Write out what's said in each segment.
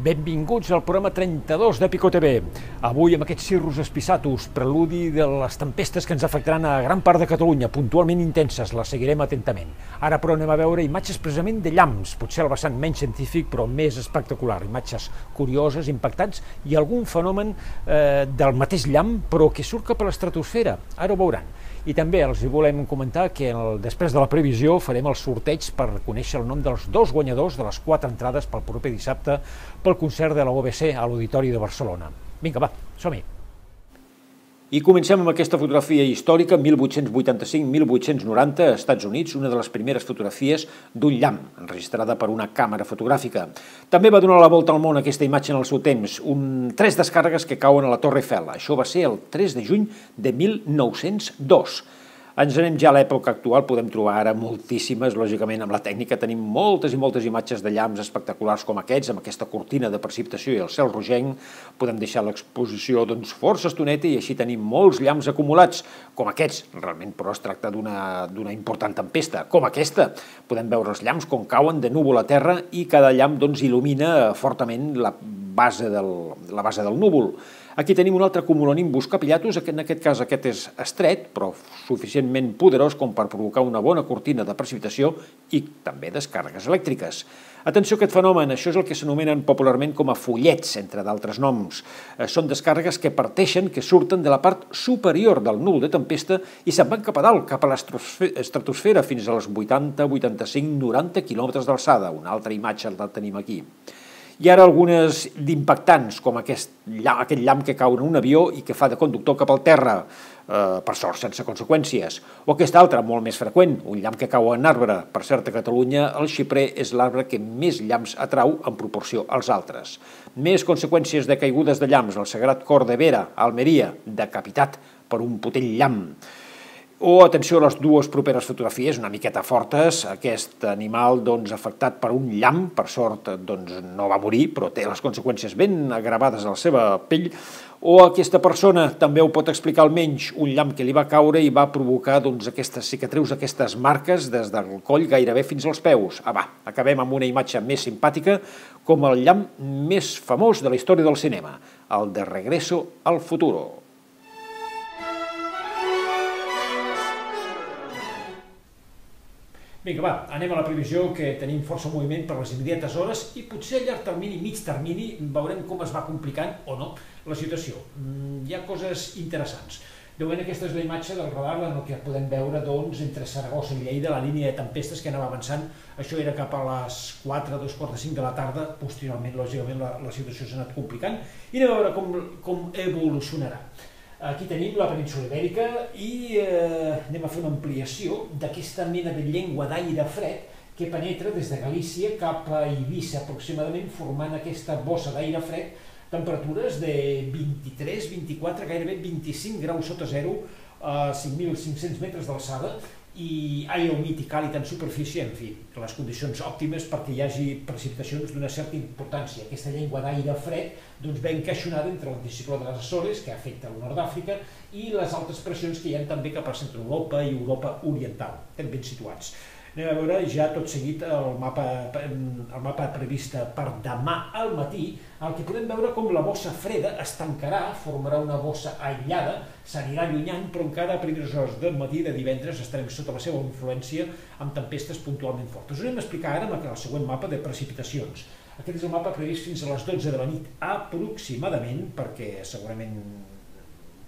Benvinguts al programa 32 de Pico TV. Avui amb aquests Cirrus Spisatus, preludi de les tempestes que ens afectaran a gran part de Catalunya, puntualment intenses, les seguirem atentament. Ara però anem a veure imatges precisament de llamps, potser el vessant menys científic però més espectacular, imatges curioses, impactants i algun fenomen del mateix llamp però que surt cap a l'estratosfera, ara ho veuran. I també els volem comentar que després de la previsió farem el sorteig per conèixer el nom dels dos guanyadors de les 4 entrades pel proper dissabte pel concert de la OBC a l'Auditori de Barcelona. Vinga, va, som-hi! I comencem amb aquesta fotografia històrica, 1885-1890, als Estats Units, una de les primeres fotografies d'un llamp, enregistrada per una càmera fotogràfica. També va donar la volta al món aquesta imatge en el seu temps, 3 descàrregues que cauen a la Torre Eiffel. Això va ser el 3 de juny de 1902. Ens anem ja a l'època actual, podem trobar ara moltíssimes, lògicament amb la tècnica tenim moltes i moltes imatges de llamps espectaculars com aquests, amb aquesta cortina de precipitació i el cel rogenc, podem deixar l'exposició força estoneta i així tenim molts llamps acumulats, com aquests, realment però es tracta d'una important tempesta, com aquesta. Podem veure els llamps com cauen de núvol a terra i cada llamp il·lumina fortament la base del núvol. Aquí tenim un altre cumulonimbus capillatus, en aquest cas aquest és estret, però suficientment poderós com per provocar una bona cortina de precipitació i també descàrregues elèctriques. Atenció a aquest fenomen, això és el que s'anomenen popularment com a follets, entre d'altres noms. Són descàrregues que parteixen, que surten de la part superior del núvol de tempesta i se'n van cap a dalt, cap a l'estratosfera, fins als 80, 85, 90 quilòmetres d'alçada. Una altra imatge la tenim aquí. I ara algunes d'impactants, com aquest llamp que cau en un avió i que fa de conductor cap al terra, per sort sense conseqüències. O aquest altre, molt més freqüent, un llamp que cau en arbre. Per cert, a Catalunya el xiprer és l'arbre que més llamps atrau en proporció als altres. Més conseqüències de caigudes de llamps, el Sagrat Cor de Vera, a Almeria, decapitat per un potent llamp. O, atenció a les dues properes fotografies, una miqueta fortes, aquest animal afectat per un llamp, per sort no va morir, però té les conseqüències ben agravades a la seva pell, o aquesta persona també ho pot explicar almenys, un llamp que li va caure i va provocar aquestes cicatrius, aquestes marques des del coll gairebé fins als peus. Va, acabem amb una imatge més simpàtica, com el llamp més famós de la història del cinema, el de Regreso al Futuro. Vinga, va, anem a la previsió, que tenim força moviment per les immediates hores i potser a llarg termini, mig termini, veurem com es va complicant o no la situació. Hi ha coses interessants. De moment aquesta és la imatge del radar en el que podem veure entre Saragossa i Lleida la línia de tempestes que anava avançant. Això era cap a les 4, 2:45 de la tarda. Posteriorment, lògicament, la situació s'ha anat complicant i anem a veure com evolucionarà. Aquí tenim la península Ibèrica i anem a fer una ampliació d'aquesta mena de llengua d'aire fred que penetra des de Galícia cap a Eivissa aproximadament, formant aquesta bossa d'aire fred, temperatures de 23, 24, gairebé 25 graus sota zero a 5.500 metres d'alçada i aire humit i càlid en superfície, en fi, les condicions òptimes perquè hi hagi precipitacions d'una certa importància. Aquesta llengua d'aire fred ve encaixonada entre l'anticicló de les Açores, que afecta el nord d'Àfrica, i les altes pressions que hi ha també cap a Centre Europa i Europa Oriental, ben situats. Anem a veure ja tot seguit el mapa previst per demà al matí, el que podem veure com la bossa freda es tancarà, formarà una bossa aïllada, s'anirà allunyant, però encara a primeres hores del matí de divendres estarem sota la seva influència amb tempestes puntualment fortes. Us anem a explicar ara el següent mapa de precipitacions. Aquest és el mapa previst fins a les 12 de la nit aproximadament, perquè segurament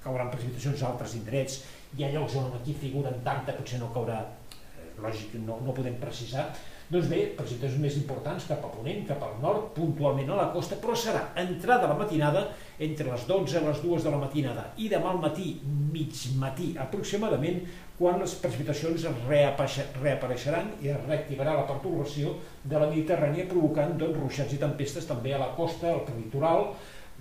cauran precipitacions a altres indrets. Hi ha llocs on aquí figuren tanta, potser no caurà, lògic, no podem precisar. Doncs bé, precipitacions més importants cap a ponent, cap al nord, puntualment a la costa, però serà entrada a la matinada entre les 12 i les 2 de la matinada i demà al matí, mig matí aproximadament, quan les precipitacions reapareixeran i es reactivarà la pertorbació de la Mediterrània provocant ruixats i tempestes també a la costa, al litoral.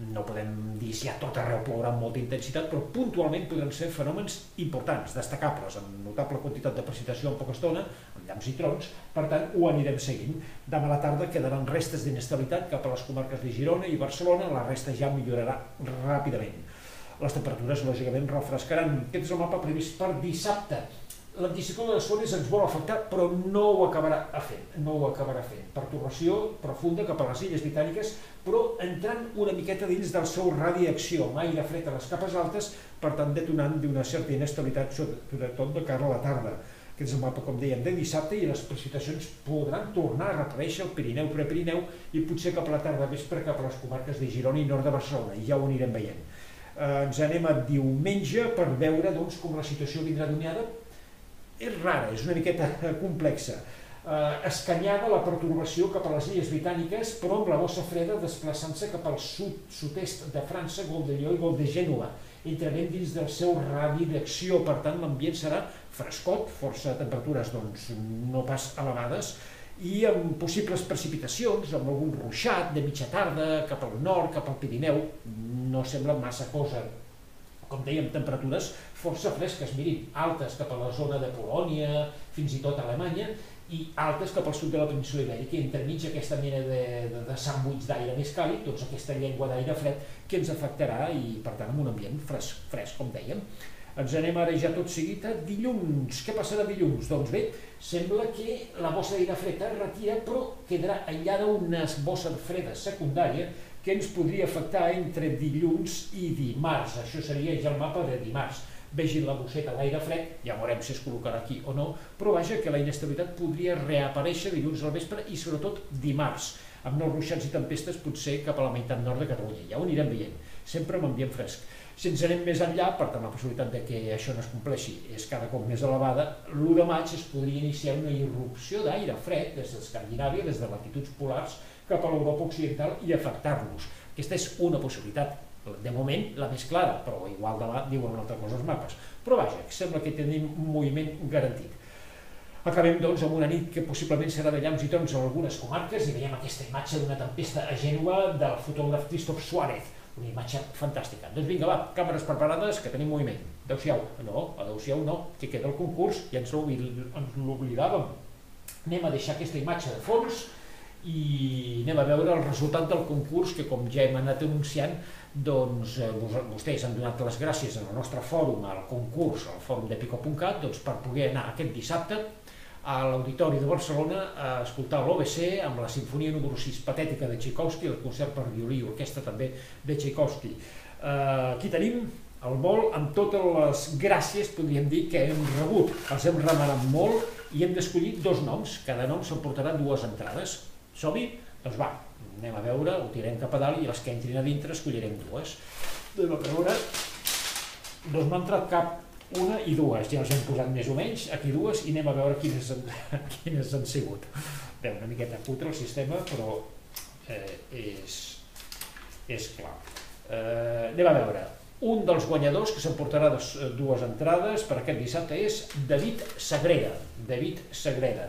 No podem dir si a tot arreu plourà amb molta intensitat, però puntualment podran ser fenòmens importants, destacables, amb notable quantitat de precipitació en poca estona, amb llamps i trons, per tant ho anirem seguint. Demà a la tarda quedaran restes d'inestabilitat cap a les comarques de Girona i Barcelona, la resta ja millorarà ràpidament. Les temperatures, lògicament, refrescaran. Aquest és el mapa previst per dissabte. L'anticicló de les Fones ens vol afectar, però no ho acabarà fent. Pertorbació profunda cap a les illes britàniques, però entrant una miqueta dins del seu radi d'acció, amb aire fred a les capes altes, per tant detonant d'una certa inestabilitat, sobretot de cara a la tarda. Aquest és el mapa, com dèiem, de dissabte, i les precipitacions podran tornar a reaparèixer al Pirineu, Prepirineu, i potser cap a la tarda vespre cap a les comarques de Girona i nord de Barcelona, i ja ho anirem veient. Ens anem a diumenge per veure com la situació vindrà dominada. És rara, és una miqueta complexa. Escanyada la pertorbació cap a les illes britàniques, però amb la bossa freda desplaçant-se cap al sud-est de França, Gol de Lió i Gol de Gènova. Entrarem dins del seu radi d'acció, per tant l'ambient serà frescot, força temperatures no pas elevades, i amb possibles precipitacions, amb algun ruixat de mitja tarda cap al nord, cap al Pirineu. No sembla massa cosa. Com dèiem, temperatures força fresques, mirin, altes cap a la zona de Polònia, fins i tot Alemanya, i altes cap al sud de la península Ibèrica, i entremig aquesta mena de sandwich d'aire més càlid, doncs aquesta llengua d'aire fred que ens afectarà, i per tant amb un ambient fresc, com dèiem. Ens anem ara ja tot seguit a dilluns. Què passarà dilluns? Doncs bé, sembla que la bossa d'aire fred es retira, però quedarà aïllada una bossa freda secundària que ens podria afectar entre dilluns i dimarts. Això seria ja el mapa de dimarts. Vegin la bosseta d'aire fred, ja veurem si es col·locarà aquí o no, però vaja que la inestabilitat podria reaparèixer dilluns al vespre i sobretot dimarts, amb nous ruixats i tempestes potser cap a la meitat nord de Catalunya. Ja ho anirem veient, sempre amb ambient fresc. Si ens anem més enllà, per tant la possibilitat de que això no es compleixi és cada cop més elevada, l'1 de maig es podria iniciar una irrupció d'aire fred des d'Escandinàvia, des de latituds polars, cap a l'Europa occidental i afectar-nos. Aquesta és una possibilitat, de moment la més clara, però igual demà diuen una altra cosa els mapes. Però vaja, sembla que tenim un moviment garantit. Acabem doncs amb una nit que possiblement serà de llamps i trons en algunes comarques, i veiem aquesta imatge d'una tempesta a Gènova del fotògraf Christoph Suárez, una imatge fantàstica. Doncs vinga, va, càmeres preparades, que tenim moviment. Adéu-siau. No, adéu-siau no, que queda el concurs, ja ens l'oblidàvem. Anem a deixar aquesta imatge de fons i anem a veure el resultat del concurs, que com ja hem anat anunciant, doncs vostès han donat les gràcies en el nostre fòrum, al concurs, al fòrum d'Epico.cat, per poder anar aquest dissabte a l'Auditori de Barcelona a escoltar l'OBC amb la sinfonia número 6 patètica de Tchaikovsky, el concert per violí i orquestra també de Tchaikovsky. Aquí tenim el vol amb totes les gràcies, podríem dir, que hem rebut. Els hem remenat molt i hem d'escollir 2 noms, cada nom s'emportarà 2 entrades. Som-hi? Doncs va, anem a veure, ho tirem cap a dalt i les que entrin a dintre escollirem 2. Anem a veure, doncs no ha entrat cap, 1 i 2, ja els hem posat més o menys, aquí 2, i anem a veure quines han sigut. Bé, una miqueta cutre el sistema, però és clar. Anem a veure, un dels guanyadors que s'emportarà 2 entrades per aquest dissabte és David Sagrera.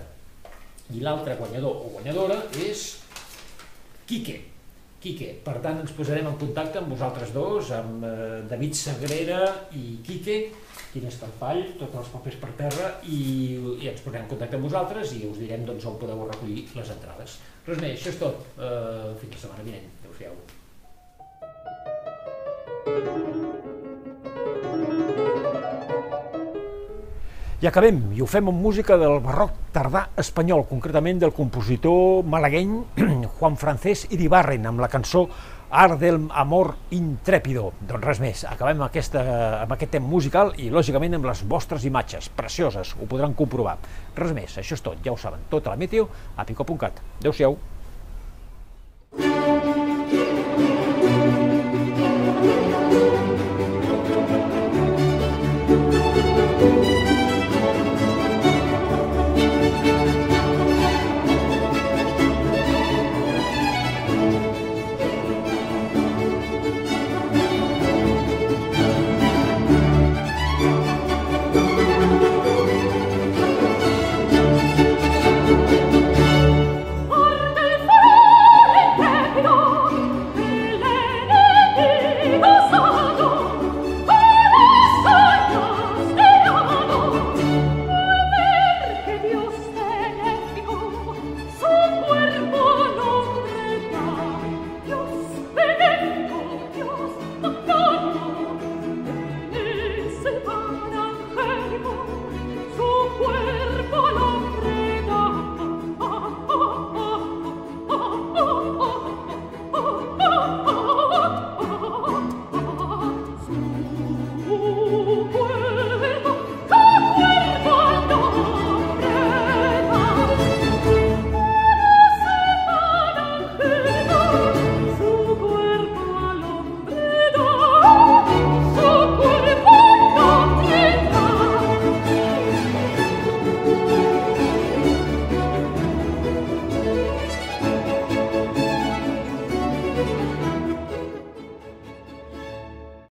I l'altre guanyador o guanyadora és Quique. Per tant, ens posarem en contacte amb vosaltres dos, amb David Sagrera i Quique, quin escampall, tots els papers per terra, i ens posarem en contacte amb vosaltres i us direm on podeu recollir les entrades. Res més, això és tot. Fins la setmana vinent. Adéu-siau. I acabem, i ho fem amb música del barroc tardà espanyol, concretament del compositor malagueny Juan Francés Iribarren, amb la cançó Art del Amor Intrépido. Doncs res més, acabem amb aquest tema musical i, lògicament, amb les vostres imatges precioses, ho podran comprovar. Res més, això és tot, ja ho saben, tota la meteo a pico.cat. Adéu-siau.